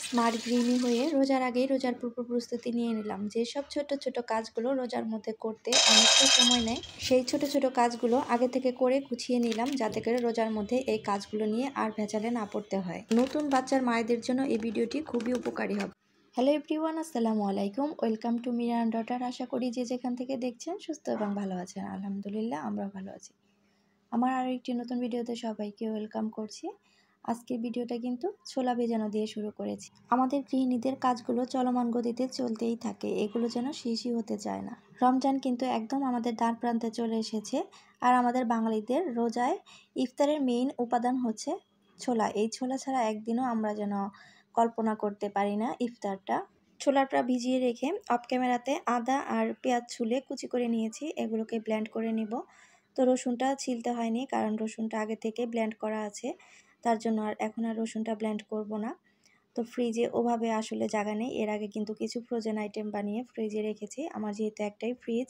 Smart গৃহিণী হয়ে রোজার আগেই রোজার পূর্ব প্রস্তুতি নিয়ে নিলাম। যেসব ছোট ছোট কাজগুলো রোজার মধ্যে করতে অনেকটা সময় নেয়, সেই ছোট ছোট কাজগুলো আগে থেকে করে গুছিয়ে নিলাম, যাতে করে রোজার মধ্যে এই কাজগুলো নিয়ে আর ভেজালে না পড়তে হয়। নতুন বাচ্চার মায়েদের জন্য এই ভিডিওটি খুবই উপকারী হবে। হ্যালো এভরিওয়ান, আসসালামু আলাইকুম। Welcome to Mira and daughter. আশা করি যে যেখান থেকে দেখছেন সুস্থ এবং ভালো আছেন। আলহামদুলিল্লাহ, আমরা ভালো আছি। আমার আরও একটি নতুন ভিডিওতে সবাইকে ওয়েলকাম করছি। আজকের ভিডিওটা কিন্তু ছোলা ভেজানো দিয়ে শুরু করেছি। আমাদের গৃহিণীদের কাজগুলো চলমান গতিতে চলতেই থাকে, এগুলো যেন শেষই হতে চায় না। রমজান কিন্তু একদম আমাদের দ্বার প্রান্তে চলে এসেছে, আর আমাদের বাঙালিদের রোজায় ইফতারের মেইন উপাদান হচ্ছে ছোলা। এই ছোলা ছাড়া একদিনও আমরা যেন কল্পনা করতে পারি না ইফতারটা। ছোলাটা ভিজিয়ে রেখে অফ ক্যামেরাতে আদা আর পেঁয়াজ ছুলে কুচি করে নিয়েছি, এগুলোকে ব্লেন্ড করে নিব। তো রসুনটা ছিলতে হয়নি, কারণ রসুনটা আগে থেকে ব্লেন্ড করা আছে, তার জন্য এখন আর রসুনটা ব্লেন্ড করব না। তো ফ্রিজে ওভাবে আসলে জায়গা নেই। এর আগে কিন্তু কিছু ফ্রোজেন আইটেম বানিয়ে ফ্রিজে রেখেছি। আমার যেহেতু একটাই ফ্রিজ,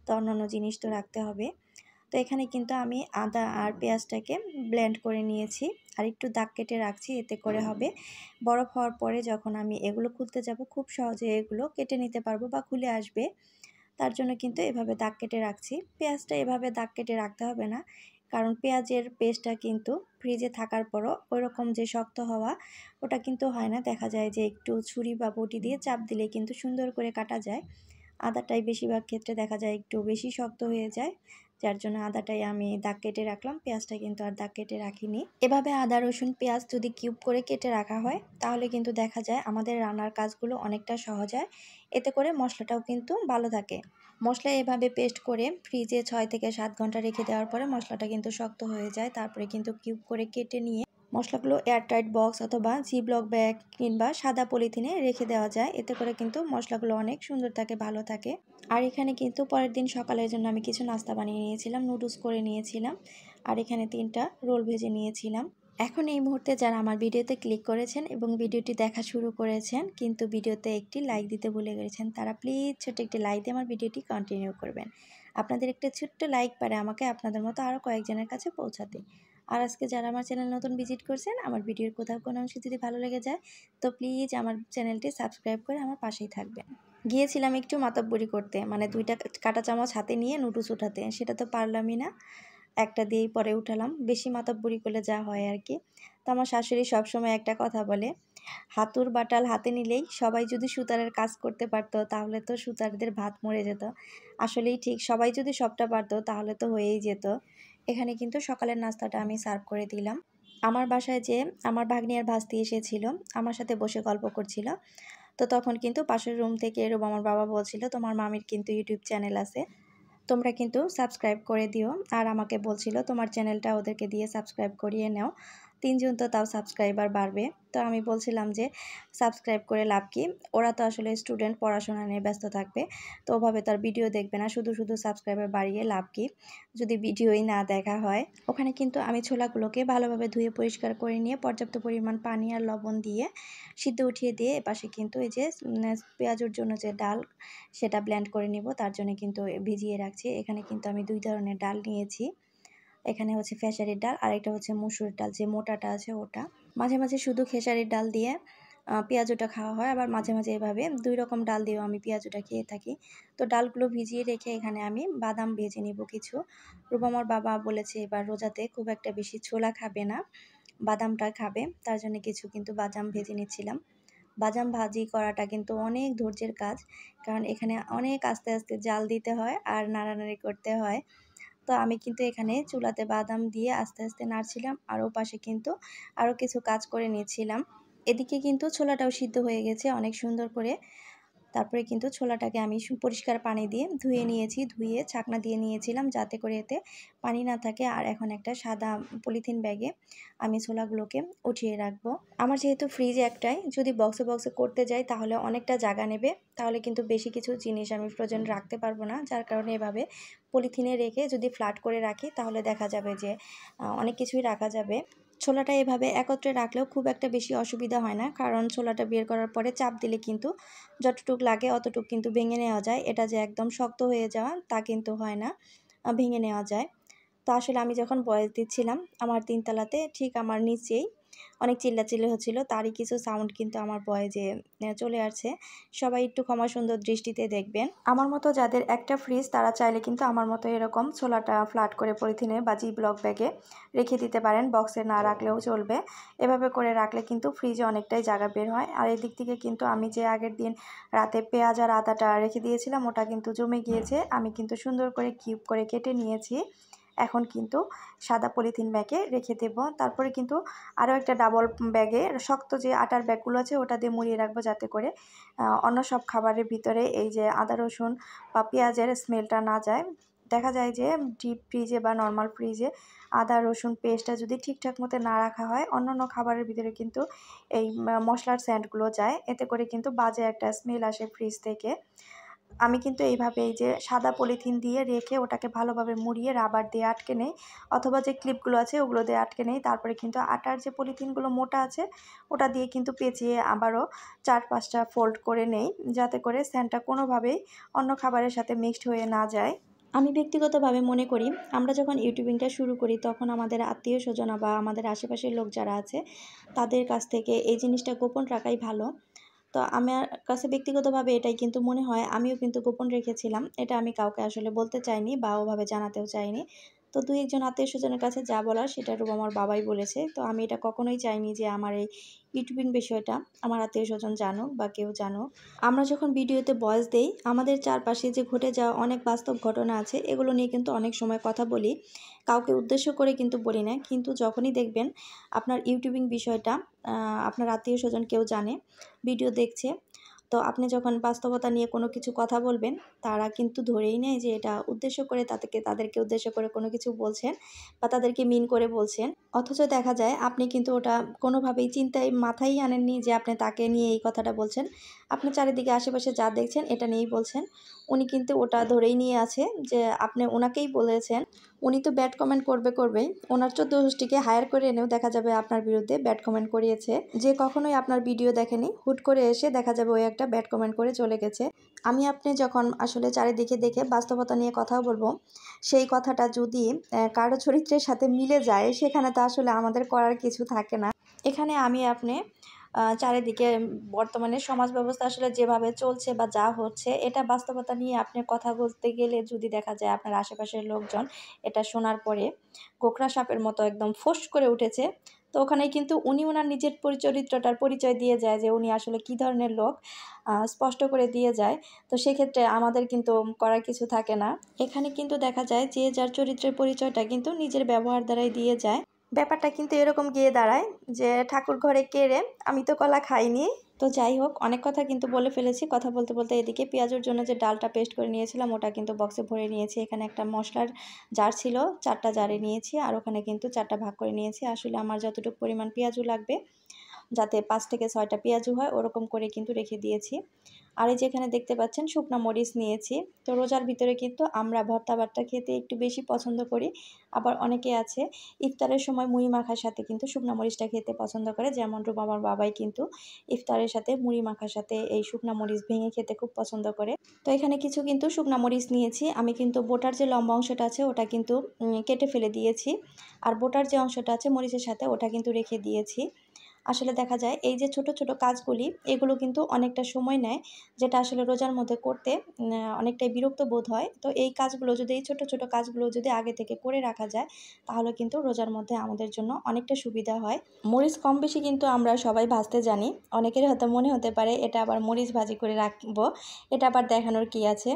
তো অন্যান্য জিনিস তো রাখতে হবে। তো এখানে কিন্তু আমি আদা আর পেঁয়াজটাকে ব্লেন্ড করে নিয়েছি, আর একটু দাগ কেটে রাখছি। এতে করে হবে বরফ হওয়ার পরে যখন আমি এগুলো খুলতে যাব, খুব সহজে এগুলো কেটে নিতে পারবো বা খুলে আসবে। তার জন্য কিন্তু এভাবে দাগ কেটে রাখছি। পেঁয়াজটা এভাবে দাগ কেটে রাখতে হবে না, কারণ পেঁয়াজের পেস্টটা কিন্তু ফ্রিজে থাকার পরও ওইরকম যে শক্ত হওয়া, ওটা কিন্তু হয় না। দেখা যায় যে একটু ছুরি বা বটি দিয়ে চাপ দিলে কিন্তু সুন্দর করে কাটা যায়। আদাটাই বেশিরভাগ ক্ষেত্রে দেখা যায় একটু বেশি শক্ত হয়ে যায়, যার জন্য আদাটাই আমি দাগ কেটে রাখলাম, পেঁয়াজটা কিন্তু আর দাগ কেটে রাখিনি। এভাবে আদা রসুন পেঁয়াজ যদি কিউব করে কেটে রাখা হয়, তাহলে কিন্তু দেখা যায় আমাদের রান্নার কাজগুলো অনেকটা সহজ হয়। এতে করে মশলাটাও কিন্তু ভালো থাকে। মশলা এভাবে পেস্ট করে ফ্রিজে 6 থেকে 7 ঘন্টা রেখে দেওয়ার পরে মশলাটা কিন্তু শক্ত হয়ে যায়। তারপরে কিন্তু কিউব করে কেটে নিয়ে মশলাগুলো এয়ারটাইট বক্স অথবা জিব্লক ব্যাগ কিংবা সাদা পলিথিনে রেখে দেওয়া যায়। এতে করে কিন্তু মশলাগুলো অনেক সুন্দর থাকে, ভালো থাকে। আর এখানে কিন্তু পরের দিন সকালের জন্য আমি কিছু নাস্তা বানিয়ে নিয়েছিলাম, নুডলস করে নিয়েছিলাম, আর এখানে 3টা রোল ভেজে নিয়েছিলাম। এখন এই মুহূর্তে যারা আমার ভিডিওতে ক্লিক করেছেন এবং ভিডিওটি দেখা শুরু করেছেন, কিন্তু ভিডিওতে একটি লাইক দিতে ভুলে গেছেন, তারা প্লিজ ছোট্ট একটি লাইক দিয়ে আমার ভিডিওটি কন্টিনিউ করবেন। আপনাদের একটা ছোট্ট লাইক পারে আমাকে আপনাদের মতো আরও কয়েকজনের কাছে পৌঁছাতে। আর আজকে যারা আমার চ্যানেল নতুন ভিজিট করছেন, আমার ভিডিওর কোথাও কোনো অংশ যদি ভালো লেগে যায়, তো প্লিজ আমার চ্যানেলটি সাবস্ক্রাইব করে আমার পাশেই থাকবেন। গিয়েছিলাম একটু মাতব্বরি করতে, মানে 2টা কাঁটা চামচ হাতে নিয়ে নুডলস উঠাতে, সেটা তো পারলামই না। একটা দিয়েই পরে উঠালাম, বেশি মাতব্বরি করলে যা হয় আর কি। তো আমার শাশুড়ি সবসময় একটা কথা বলে, হাতুর বাটাল হাতে নিলেই সবাই যদি সুতারের কাজ করতে পারতো, তাহলে তো সুতারদের ভাত মরে যেত। আসলেই ঠিক, সবাই যদি সবটা পারতো তাহলে তো হয়েই যেত। এখানে কিন্তু সকালের নাস্তাটা আমি সার্ভ করে দিলাম। আমার বাসায় যে আমার ভাগ্নি আর ভাস্তি এসেছিল, আমার সাথে বসে গল্প করছিল। তো তখন কিন্তু পাশের রুম থেকে আমার বাবা বলছিল, তোমার মামির কিন্তু ইউটিউব চ্যানেল আছে, তোমরা কিন্তু সাবস্ক্রাইব করে দিও। আর আমাকে বলছিল তোমার চ্যানেলটা ওদেরকে দিয়ে সাবস্ক্রাইব করিয়ে নাও, 3 জন তো তাও সাবস্ক্রাইবার বাড়বে। তো আমি বলছিলাম যে সাবস্ক্রাইব করে লাভ কি, ওরা তো আসলে স্টুডেন্ট, পড়াশোনা নিয়ে ব্যস্ত থাকবে, তো ওভাবে তার ভিডিও দেখবে না, শুধু শুধু সাবস্ক্রাইবার বাড়িয়ে লাভ কি যদি ভিডিওই না দেখা হয়। ওখানে কিন্তু আমি ছোলাগুলোকে ভালোভাবে ধুয়ে পরিষ্কার করে নিয়ে পর্যাপ্ত পরিমাণ পানি আর লবণ দিয়ে সিদ্ধ উঠিয়ে দিয়ে এপাশে কিন্তু এই যে পেঁয়াজের জন্য যে ডাল, সেটা ব্লেন্ড করে নিব, তার জন্য কিন্তু ভিজিয়ে রাখছি। এখানে কিন্তু আমি 2 ধরনের ডাল নিয়েছি। এখানে হচ্ছে খেসারির ডাল, আর একটা হচ্ছে মসুর ডাল, যে মোটাটা আছে ওটা। মাঝে মাঝে শুধু খেসারির ডাল দিয়ে পেঁয়াজুটা খাওয়া হয়, আবার মাঝে মাঝে এভাবে 2 রকম ডাল দিয়েও আমি পেঁয়াজুটা খেয়ে থাকি। তো ডালগুলো ভিজিয়ে রেখে এখানে আমি বাদাম ভেজে নিব কিছু। রূপমার বাবা বলেছে এবার রোজাতে খুব একটা বেশি ছোলা খাবে না, বাদামটা খাবে, তার জন্য কিছু কিন্তু বাদাম ভেজে নিচ্ছিলাম। বাদাম ভাজি করাটা কিন্তু অনেক ধৈর্যের কাজ, কারণ এখানে অনেক আস্তে আস্তে জাল দিতে হয় আর নাড়ানাড়ি করতে হয়। তো আমি কিন্তু এখানে চুলাতে বাদাম দিয়ে আস্তে আস্তে নাড়ছিলাম, আর ওপাশে কিন্তু আরও কিছু কাজ করে নিচ্ছিলাম। এদিকে কিন্তু ছোলাটাও সিদ্ধ হয়ে গেছে অনেক সুন্দর করে। তারপরে কিন্তু ছোলাটাকে আমি পরিষ্কার পানি দিয়ে ধুয়ে নিয়েছি, ধুয়ে ছাকনা দিয়ে নিয়েছিলাম, যাতে করে এতে পানি না থাকে। আর এখন একটা সাদা পলিথিন ব্যাগে আমি ছোলাগুলোকে উঠিয়ে রাখবো। আমার যেহেতু ফ্রিজ একটাই, যদি বক্সে বক্সে করতে যাই তাহলে অনেকটা জায়গা নেবে, তাহলে কিন্তু বেশি কিছু জিনিস আমি ফ্রোজেন রাখতে পারবো না। যার কারণে এভাবে পলিথিনে রেখে যদি ফ্ল্যাট করে রাখি, তাহলে দেখা যাবে যে অনেক কিছুই রাখা যাবে। ছোলাটা এভাবে একত্রে রাখলেও খুব একটা বেশি অসুবিধা হয় না, কারণ ছোলাটা বের করার পরে চাপ দিলে কিন্তু যতটুক লাগে অতটুক কিন্তু ভেঙে নেওয়া যায়। এটা যে একদম শক্ত হয়ে যাওয়া তা কিন্তু হয় না, ভেঙে নেওয়া যায়। তো আসলে আমি যখন বয়স দিচ্ছিলাম, আমার 3 তলাতে ঠিক আমার নিচেই অনেক চিল্লাচিল্লি হচ্ছিল, তারই কিছু সাউন্ড কিন্তু আমার ভয়েসে চলে আসছে। সবাই একটু ক্ষমা সুন্দর দৃষ্টিতে দেখবেন। আমার মতো যাদের একটা ফ্রিজ তারা চাইলে কিন্তু আমার মতো এরকম ছোলাটা ফ্ল্যাট করে পলিথিনে বা জিপলক ব্যাগে রেখে দিতে পারেন, বক্সে না রাখলেও চলবে। এভাবে করে রাখলে কিন্তু ফ্রিজে অনেকটাই জায়গা বের হয়। আর এদিক থেকে কিন্তু আমি যে আগের দিন রাতে পেঁয়াজ আর আদাটা রেখে দিয়েছিলাম ওটা কিন্তু জমে গিয়েছে। আমি কিন্তু সুন্দর করে কিউব করে কেটে নিয়েছি। এখন কিন্তু সাদা পলিথিন ব্যাগে রেখে দেব। তারপরে কিন্তু আরও একটা ডাবল ব্যাগে শক্ত যে আটার ব্যাগগুলো আছে ওটা দিয়ে মুড়িয়ে রাখবো, যাতে করে অন্য সব খাবারের ভিতরে এই যে আদা রসুন বা পেঁয়াজের স্মেলটা না যায়। দেখা যায় যে ডিপ ফ্রিজে বা নর্মাল ফ্রিজে আদা রসুন পেস্টটা যদি ঠিকঠাক মতো না রাখা হয় অন্যান্য খাবারের ভিতরে কিন্তু এই মশলার স্যান্ডগুলো যায়, এতে করে কিন্তু বাজে একটা স্মেল আসে ফ্রিজ থেকে। আমি কিন্তু এইভাবে এই যে সাদা পলিথিন দিয়ে রেখে ওটাকে ভালোভাবে মুড়িয়ে রাবার দিয়ে আটকে নেই, অথবা যে ক্লিপগুলো আছে ওগুলো দিয়ে আটকে নেই। তারপরে কিন্তু আটার যে পলিথিনগুলো মোটা আছে ওটা দিয়ে কিন্তু পেঁচিয়ে আবারও 4-5টা ফোল্ড করে নেই, যাতে করে স্যান্ডটা কোনোভাবেই অন্য খাবারের সাথে মিক্সড হয়ে না যায়। আমি ব্যক্তিগতভাবে মনে করি আমরা যখন ইউটিউবিংটা শুরু করি তখন আমাদের আত্মীয় স্বজন বা আমাদের আশেপাশের লোক যারা আছে তাদের কাছ থেকে এই জিনিসটা গোপন রাখাই ভালো। তো আমার কাছে ব্যক্তিগতভাবে এটাই কিন্তু মনে হয়, আমিও কিন্তু গোপন রেখেছিলাম। এটা আমি কাউকে আসলে বলতে চাইনি বা ওভাবে জানাতেও চাইনি। তো ২-১ জন আত্মীয়স্বজনের কাছে যা বলার সেটা আমার বাবাই বলেছে। তো আমি এটা কখনোই চাইনি যে আমার এই ইউটিউবিং বিষয়টা আমার আত্মীয়স্বজন জানুক বা কেউ জানুক। আমরা যখন ভিডিওতে ভয়েস দেই আমাদের চারপাশে যে ঘটে যাওয়া অনেক বাস্তব ঘটনা আছে এগুলো নিয়ে কিন্তু অনেক সময় কথা বলি। কাউকে উদ্দেশ্য করে কিন্তু বলি না। কিন্তু যখনই দেখবেন আপনার ইউটিউবিং বিষয়টা আপনার আত্মীয়স্বজন কেউ জানে, ভিডিও দেখছে, তো আপনি যখন বাস্তবতা নিয়ে কোনো কিছু কথা বলবেন তারা কিন্তু ধরেই নেয় যে এটা উদ্দেশ্য করে তাদেরকে উদ্দেশ্য করে কোনো কিছু বলছেন বা তাদেরকে মিন করে বলছেন। অথচ দেখা যায় আপনি কিন্তু ওটা কোনোভাবেই চিন্তায় মাথায় আনেননি যে আপনি তাকে নিয়ে এই কথাটা বলছেন। আপনি চারিদিকে আশেপাশে যা দেখছেন এটা নিয়েই বলছেন। উনি কিন্তু ওটা ধরেই নিয়ে আছে যে আপনি ওনাকেই বলেছেন। উনি তো ব্যাড কমেন্ট করবেই। ওনার ১৪ গোষ্ঠীকে হায়ার করে এনেও দেখা যাবে আপনার বিরুদ্ধে ব্যাড কমেন্ট করিয়েছে। যে কখনোই আপনার ভিডিও দেখেনি, হুট করে এসে দেখা যাবে ওই একটা ব্যাড কমেন্ট করে চলে গেছে। আমি আপনি যখন আসলে চারিদিকে দেখে বাস্তবতা নিয়ে কথা বলবো, সেই কথাটা যদি কারো চরিত্রের সাথে মিলে যায় সেখানে তো আসলে আমাদের করার কিছু থাকে না। এখানে আমি আপনি চারিদিকে বর্তমানে সমাজ ব্যবস্থা আসলে যেভাবে চলছে বা যা হচ্ছে এটা বাস্তবতা নিয়ে আপনি কথা বলতে গেলে যদি দেখা যায় আপনার আশেপাশের লোকজন এটা শোনার পরে গোখরা সাপের মতো একদম ফোঁস করে উঠেছে, তো ওখানেই কিন্তু উনি ওনার নিজের চরিত্রটার পরিচয় দিয়ে যায় যে উনি আসলে কী ধরনের লোক, স্পষ্ট করে দিয়ে যায়। তো সেক্ষেত্রে আমাদের কিন্তু করার কিছু থাকে না। এখানে কিন্তু দেখা যায় যে যার চরিত্রের পরিচয়টা কিন্তু নিজের ব্যবহার দ্বারাই দিয়ে যায়। ব্যাপারটা কিন্তু এরকম গিয়ে দাঁড়ায় যে ঠাকুর ঘরে কে রে, আমি তো কলা খাইনি। তো যাই হোক, অনেক কথা কিন্তু বলে ফেলেছি। কথা বলতে বলতে এদিকে পেঁয়াজের জন্য যে ডালটা পেস্ট করে নিয়েছিলাম ওটা কিন্তু বক্সে ভরে নিয়েছি। এখানে একটা মশলার জার ছিল, 4টা জারে নিয়েছি আর ওখানে কিন্তু 4টা ভাগ করে নিয়েছি। আসলে আমার যতটুকু পরিমাণ পেঁয়াজু লাগবে, যাতে 5 থেকে 6টা পেঁয়াজু হয় ওরকম করে কিন্তু রেখে দিয়েছি। আর এই যে এখানে দেখতে পাচ্ছেন শুকনা মরিচ নিয়েছি। তো রোজার ভিতরে কিন্তু আমরা ভর্তা বাট্টা খেতে একটু বেশি পছন্দ করি। আবার অনেকে আছে ইফতারের সময় মুড়ি মাখার সাথে কিন্তু শুকনা মরিচটা খেতে পছন্দ করে। যেমন আমার বাবাই কিন্তু ইফতারের সাথে মুড়ি মাখার সাথে এই শুকনা মরিচ ভেঙে খেতে খুব পছন্দ করে। তো এখানে কিছু কিন্তু শুকনা মরিচ নিয়েছি। আমি কিন্তু বোটার যে লম্বা অংশটা আছে ওটা কিন্তু কেটে ফেলে দিয়েছি। আর বোটার যে অংশটা আছে মরিচের সাথে ওটা কিন্তু রেখে দিয়েছি। আসলে দেখা যায় এই যে ছোট ছোট কাজগুলি এগুলো কিন্তু অনেকটা সময় নেয়, যেটা আসলে রোজার মধ্যে করতে অনেকটাই বিরক্ত বোধ হয়। তো এই কাজগুলো যদি এই ছোট ছোট কাজগুলো যদি আগে থেকে করে রাখা যায় তাহলে কিন্তু রোজার মধ্যে আমাদের জন্য অনেকটা সুবিধা হয়। মরিচ কম বেশি কিন্তু আমরা সবাই ভাজতে জানি। অনেকের হয়তো মনে হতে পারে এটা আবার মরিচ ভাজি করে রাখবো, এটা আবার দেখানোর কি আছে।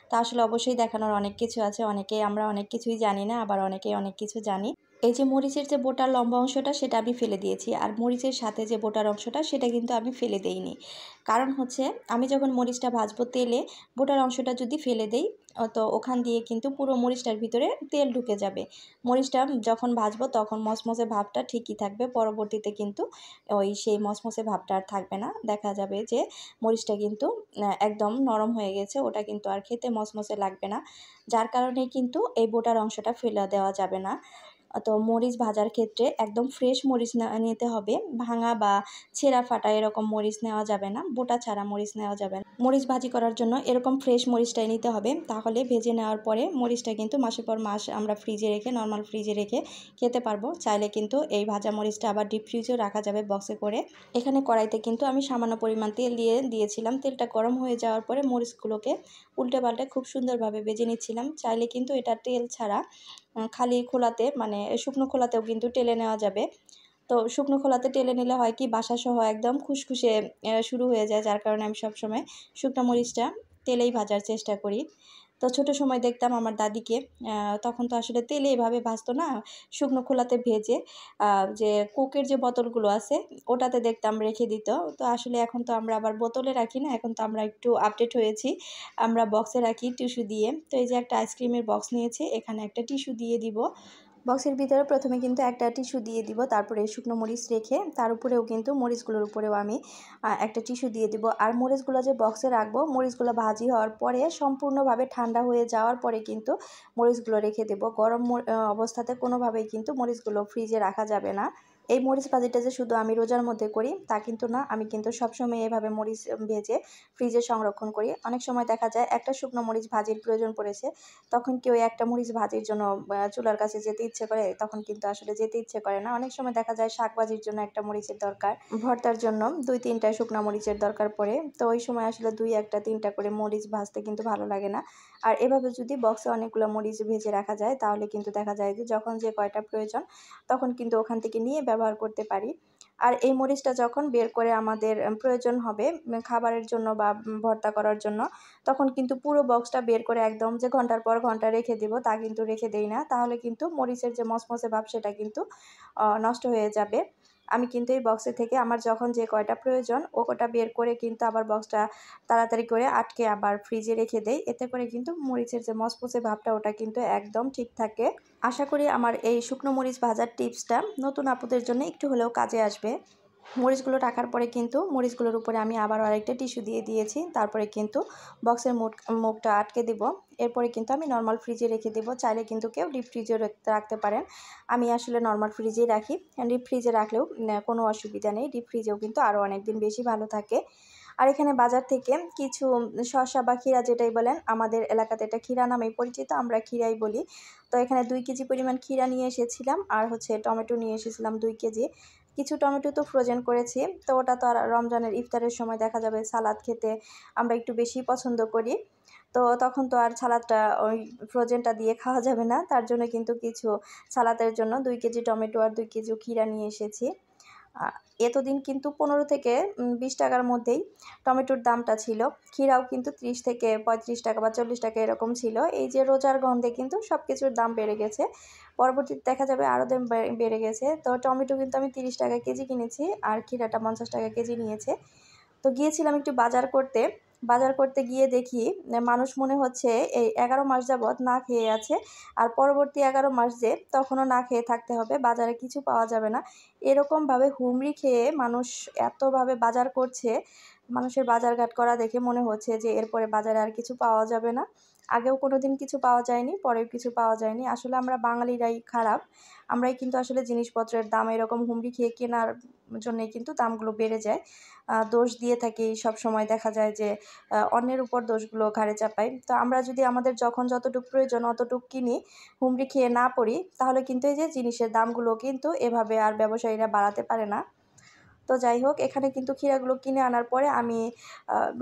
তা আসলে অবশ্যই দেখানোর অনেক কিছু আছে। আমরা অনেক কিছুই জানি না, আবার অনেকেই অনেক কিছু জানি। এই যে মরিচের যে বোটার লম্বা অংশটা সেটা আমি ফেলে দিয়েছি, আর মরিচের সাথে যে বোটার অংশটা সেটা কিন্তু আমি ফেলে দেইনি। কারণ হচ্ছে আমি যখন মরিচটা ভাজবো তেলে বোটার অংশটা যদি ফেলে দেই তো ওখান দিয়ে কিন্তু পুরো মরিচটার ভিতরে তেল ঢুকে যাবে। মরিচটা যখন ভাজবো তখন মচমচে ভাবটা ঠিকই থাকবে, পরবর্তীতে কিন্তু সেই মচমচে ভাবটা আর থাকবে না। দেখা যাবে যে মরিচটা কিন্তু একদম নরম হয়ে গেছে, ওটা কিন্তু আর খেতে মচমচে লাগবে না। যার কারণে কিন্তু এই বোটার অংশটা ফেলে দেওয়া যাবে না। তো মরিচ ভাজার ক্ষেত্রে একদম ফ্রেশ মরিচ নিতে হবে, ভাঙা বা ছেঁড়া ফাটা এরকম মরিচ নেওয়া যাবে না, বোটা ছাড়া মরিচ নেওয়া যাবে না। মরিচ ভাজি করার জন্য এরকম ফ্রেশ মরিচটাই নিতে হবে, তাহলে ভেজে নেওয়ার পরে মরিচটা কিন্তু মাসের পর মাস আমরা ফ্রিজে রেখে নর্মাল ফ্রিজে রেখে খেতে পারবো। চাইলে কিন্তু এই ভাজা মরিচটা আবার ডিপ ফ্রিজেও রাখা যাবে বক্সে করে। এখানে কড়াইতে কিন্তু আমি সামান্য পরিমাণ তেল দিয়েছিলাম। তেলটা গরম হয়ে যাওয়ার পরে মরিচগুলোকে উল্টে পাল্টে খুব সুন্দরভাবে ভেজে নিচ্ছিলাম। চাইলে কিন্তু এটা তেল ছাড়া খালি খোলাতে মানে শুকনো খোলাতেও কিন্তু টেলে নেওয়া যাবে। তো শুকনো খোলাতে টেলে নিলে হয় কি বাসাসহ একদম খুসখুসে শুরু হয়ে যায়, যার কারণে আমি সবসময় শুকনো মরিচটা তেলেই ভাজার চেষ্টা করি। তো ছোটো সময় দেখতাম আমার দাদিকে, তখন তো আসলে তেলে এভাবে ভাজতো না, শুকনো খোলাতে ভেজে যে কোকের যে বোতলগুলো আছে ওটাতে দেখতাম রেখে দিত। তো আসলে এখন তো আমরা আবার বোতলে রাখি না, এখন তো আমরা একটু আপডেট হয়েছি, আমরা বক্সে রাখি টিস্যু দিয়ে। তো এই যে একটা আইসক্রিমের বক্স নিয়েছি, এখানে একটা টিস্যু দিয়ে দিব। বক্সের ভিতরে প্রথমে কিন্তু একটা টিস্যু দিয়ে দিব, তারপরে শুকনো মরিচ রেখে তার উপরেও কিন্তু মরিচগুলোর উপরেও আমি একটা টিস্যু দিয়ে দিব। আর মরিচগুলো যে বক্সে রাখবো, মরিচগুলো ভাজি হওয়ার পরে সম্পূর্ণভাবে ঠান্ডা হয়ে যাওয়ার পরে কিন্তু মরিচগুলো রেখে দেব। গরম অবস্থাতে কোনোভাবেই কিন্তু মরিচগুলো ফ্রিজে রাখা যাবে না। এই মরিচ ভাজিটা যে শুধু আমি রোজার মধ্যে করি তা কিন্তু না, আমি কিন্তু সবসময় এভাবে মরিচ ভেজে ফ্রিজে সংরক্ষণ করি। অনেক সময় দেখা যায় একটা শুকনো মরিচ ভাজির প্রয়োজন পড়েছে, তখন কেউ একটা মরিচ ভাজির জন্য চুলার কাছে যেতে ইচ্ছে করে, তখন কিন্তু আসলে যেতে ইচ্ছে করে না। অনেক সময় দেখা যায় শাক ভাজির জন্য একটা মরিচের দরকার, ভর্তার জন্য 2-3টা শুকনো মরিচের দরকার পড়ে। তো ওই সময় আসলে 2-1-3টা করে মরিচ ভাজতে কিন্তু ভালো লাগে না। আর এভাবে যদি বক্সে অনেকগুলো মরিচ ভেজে রাখা যায় তাহলে কিন্তু দেখা যায় যে যখন যে কয়টা প্রয়োজন তখন কিন্তু ওখান থেকে নিয়ে ব্যবহার করতে পারি। আর এই মরিচটা যখন বের করে আমাদের প্রয়োজন হবে খাবারের জন্য বা ভর্তা করার জন্য, তখন কিন্তু পুরো বক্সটা বের করে একদম যে ঘন্টার পর ঘন্টা রেখে দিব তা কিন্তু রেখে দেই না, তাহলে কিন্তু মরিচের যে মচমচে ভাব সেটা কিন্তু নষ্ট হয়ে যাবে। আমি কিন্তু এই বক্সে থেকে আমার যখন যে কয়টা প্রয়োজন ও কটা বের করে কিন্তু আবার বক্সটা তাড়াতাড়ি করে আটকে আবার ফ্রিজে রেখে দেই। এতে করে কিন্তু মরিচের যে মচমচে ভাবটা ওটা কিন্তু একদম ঠিক থাকে। আশা করি আমার এই শুকনো মরিচ ভাজার টিপসটা নতুন আপুদের জন্য একটু হলেও কাজে আসবে। মরিচগুলো রাখার পরে কিন্তু মরিচগুলোর উপরে আমি আবার আরেকটা টিস্যু দিয়ে দিয়েছি, তারপরে কিন্তু বক্সের মুখটা আটকে দিব। এরপরে কিন্তু আমি নর্মাল ফ্রিজে রেখে দেবো। চাইলে কিন্তু কেউ ডিপ ফ্রিজে রাখতে পারেন, আমি আসলে নর্মাল ফ্রিজেই রাখি। ডিপ ফ্রিজে রাখলেও কোনো অসুবিধা নেই, ডিপ ফ্রিজেও কিন্তু আরও অনেক দিন বেশি ভালো থাকে। আর এখানে বাজার থেকে কিছু শসা বা ক্ষীরা যেটাই বলেন, আমাদের এলাকাতে এটা ক্ষীরা নামেই পরিচিত, আমরা ক্ষীরাই বলি। তো এখানে 2 কেজি পরিমাণ ক্ষীরা নিয়ে এসেছিলাম, আর টমেটো নিয়ে এসেছিলাম 2 কেজি। কিছু টমেটো তো ফ্রোজেন করেছি, তো ওটা তো আর রমজানের ইফতারের সময় দেখা যাবে সালাদ খেতে আমরা একটু বেশি পছন্দ করি, তো তখন তো আর সালাদটা ওই ফ্রোজেনটা দিয়ে খাওয়া যাবে না, তার জন্য কিন্তু কিছু সালাদের জন্য 2 কেজি টমেটো আর 2 কেজি ক্ষীরা নিয়ে এসেছি। এতদিন কিন্তু 15 থেকে 20 টাকার মধ্যেই টমেটোর দামটা ছিল, ক্ষীরাও কিন্তু 30 থেকে 35 টাকা বা 40 টাকা এরকম ছিল। এই যে রোজার গন্ধে কিন্তু সব কিছুর দাম বেড়ে গেছে, পরবর্তীতে দেখা যাবে আরও দাম বেড়ে গেছে। তো টমেটো কিন্তু আমি 30 টাকা কেজি কিনেছি, আর ক্ষীরাটা 50 টাকা কেজি নিয়েছে। তো গিয়েছিলাম একটু বাজার করতে গিয়ে দেখি মানুষ মনে হচ্ছে এই 11 মাস যাবৎ না খেয়ে আছে, আর পরবর্তী 11 মাস যে তখনও না খেয়ে থাকতে হবে, বাজারে কিছু পাওয়া যাবে না, এরকমভাবে হুমড়ি খেয়ে মানুষ এতভাবে বাজার করছে। মানুষের বাজারঘাট করা দেখে মনে হচ্ছে যে এরপরে বাজারে আর কিছু পাওয়া যাবে না। আগেও কোনো দিন কিছু পাওয়া যায়নি, পরেও কিছু পাওয়া যায়নি। আসলে আমরা বাঙালিরাই খারাপ, আমরাই কিন্তু আসলে জিনিসপত্রের দাম এরকম হুমড়ি খেয়ে কেনার জন্যই কিন্তু দামগুলো বেড়ে যায়। দোষ দিয়ে থাকি সবসময়, দেখা যায় যে অন্যের উপর দোষগুলো ঘাড়ে চাপাই। তো আমরা যদি আমাদের যখন যতটুকু প্রয়োজন অতটুকু কিনি, হুমড়ি খেয়ে না পড়ি, তাহলে কিন্তু এই যে জিনিসের দামগুলো কিন্তু এভাবে আর ব্যবসায়ীরা বাড়াতে পারে না। তো যাই হোক, এখানে কিন্তু ক্ষীরাগুলো কিনে আনার পরে আমি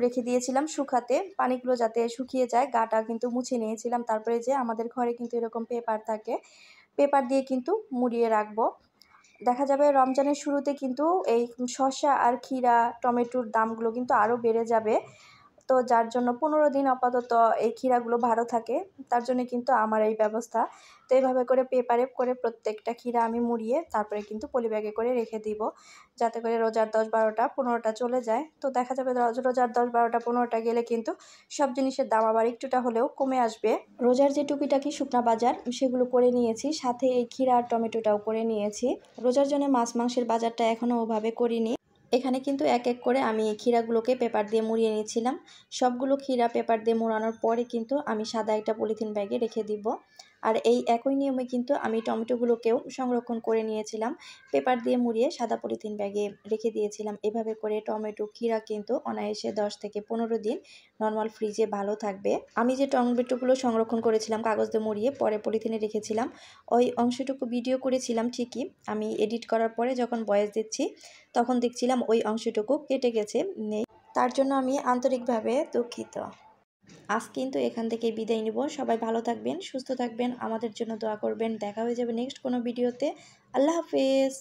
রেখে দিয়েছিলাম শুকাতে, পানিগুলো যাতে শুকিয়ে যায়, গাটা কিন্তু মুছে নিয়েছিলাম। তারপরে যে আমাদের ঘরে কিন্তু এরকম পেপার থাকে, পেপার দিয়ে কিন্তু মুড়িয়ে রাখবো। দেখা যাবে রমজানের শুরুতে কিন্তু এই শসা আর ক্ষীরা টমেটোর দামগুলো কিন্তু আরও বেড়ে যাবে। তো যার জন্য 15 দিন আপাতত এই ক্ষীরাগুলো ভালো থাকে, তার জন্য কিন্তু আমার এই ব্যবস্থা। তো এইভাবে করে পেপারে করে প্রত্যেকটা ক্ষীরা আমি মুড়িয়ে তারপরে কিন্তু পলিব্যাগে করে রেখে দিব, যাতে করে রোজার 10-12টা 15টা চলে যায়। তো দেখা যাবে রোজার 10-12টা 15টা গেলে কিন্তু সব জিনিসের দাম আবার একটুটা হলেও কমে আসবে। রোজার যে টুকিটাকি শুকনা বাজার সেগুলো করে নিয়েছি, সাথে এই ক্ষীরা আর টমেটোটাও করে নিয়েছি। রোজার জন্য মাছ মাংসের বাজারটা এখনও ওভাবে করিনি। এখানে কিন্তু এক এক করে আমি ক্ষীরাগুলোকে পেপার দিয়ে মুড়িয়ে নিচ্ছিলাম। সবগুলো ক্ষীরা পেপার দিয়ে মোড়ানোর পরে কিন্তু আমি সাদা একটা পলিথিন ব্যাগে রেখে দিব। আর এই একই নিয়মে কিন্তু আমি টমেটোগুলোকেও সংরক্ষণ করে নিয়েছিলাম। পেপার দিয়ে মুড়িয়ে সাদা পলিথিন ব্যাগে রেখে দিয়েছিলাম। এভাবে করে টমেটো, ক্ষীরা কিন্তু অনায়াসে 10 থেকে 15 দিন নরমাল ফ্রিজে ভালো থাকবে। আমি যে টমেটোগুলো সংরক্ষণ করেছিলাম কাগজ দিয়ে মুড়িয়ে পরে পলিথিনে রেখেছিলাম, ওই অংশটুকু ভিডিও করেছিলাম ঠিকই। আমি এডিট করার পরে যখন ভয়েস দিচ্ছি তখন দেখছিলাম ওই অংশটুকু কেটে গেছে, নেই। তার জন্য আমি আন্তরিকভাবে দুঃখিত। আজ কিন্তু এখান থেকে বিদায় নিব। সবাই ভালো থাকবেন, সুস্থ থাকবেন, আমাদের জন্য দোয়া করবেন। দেখা হয়ে যাবে নেক্সট কোনো ভিডিওতে। আল্লাহ হাফেজ।